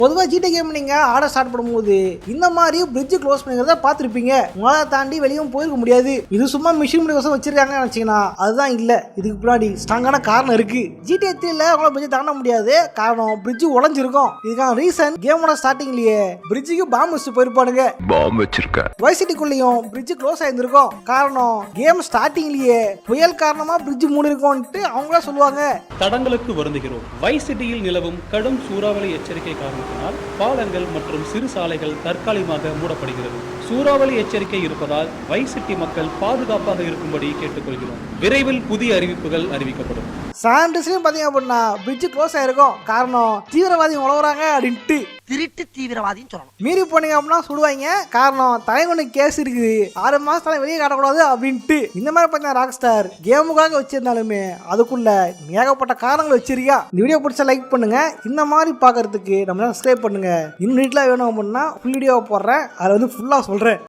பொதுவாக GT game நீங்கள் ஆட ஸ்டார்ட் பண்ணும்போது இந்த மாதிரி பிரிட்ஜ் க்ளோஸ் பண்ணிக்கிறத பார்த்துருப்பீங்க. உங்களால் தாண்டி வெளியும் போயிருக்க முடியாது. இது சும்மா மிஷின் பண்ணி வசம் வச்சிருக்காங்கன்னு நினச்சிங்கன்னா அதுதான் இல்லை. இதுக்கு பின்னாடி ஸ்ட்ராங்கான காரணம் இருக்கு. ஜிடிஏ 3ல உங்களால் பிரிட்ஜ் தாண்ட முடியாது. காரணம் பிரிட்ஜ் உடஞ்சிருக்கும். இதுக்கான ரீசன் கேமோட ஸ்டார்டிங்லேயே பிரிட்ஜுக்கு பாம்பு வச்சு போயிருப்பானுங்க. பாம்பு வச்சிருக்க வைசிட்டிக்குள்ளேயும் பிரிட்ஜ் க்ளோஸ் ஆயிருந்திருக்கும். காரணம் கேம் ஸ்டார்டிங்லேயே புயல் காரணமா பிரிட்ஜ் மூடி இருக்கும்ட்டு அவங்களா சொல்லுவாங்க. தடங்களுக்கு வருந்துகிறோம். வைசிட்டியில் நிலவும் கடும் சூறாவளி எச்சரிக்கை காரணத்தினால் பாலங்கள் மற்றும் சிறு சாலைகள் தற்காலிகமாக மூடப்படுகிறது. சூறாவளி எச்சரிக்கை இருப்பதால் வைசிட்டி மக்கள் பாதுகாப்பாக இருக்கும்படி கேட்டுக்கொள்கிறோம். விரைவில் புதிய அறிவிப்புகள் அறிவிக்கப்படும். சாண்டிஸ்லயும் பாத்தீங்க அப்படின்னா பிரிட்ஜ் க்ளோஸ் ஆயிருக்கும். காரணம் தீவிரவாதி உழவுறாங்க அப்படின்ட்டு. திருட்டு தீவிரவாதின்னு சொல்லணும். மீறி போனீங்க அப்படின்னா சுடுவாங்க. காரணம் தலைவனு கேஸ் இருக்குது, 6 மாசத்தால வெளியே காட்டக்கூடாது அப்படின்ட்டு. இந்த மாதிரி பார்த்தீங்கன்னா ராக் ஸ்டார் கேமுக்காக வச்சிருந்தாலுமே அதுக்குள்ள ஏகப்பட்ட காரணங்கள் வச்சிருக்கா. இந்த வீடியோ பிடிச்சா லைக் பண்ணுங்க. இந்த மாதிரி பார்க்கறதுக்கு நம்ம சப்ஸ்கிரைப் பண்ணுங்க. இன்னும் நீட்லாம் வேணும் அப்படின்னா ஃபுல் வீடியோவை போடுறேன், அதை ஃபுல்லாக சொல்றேன்.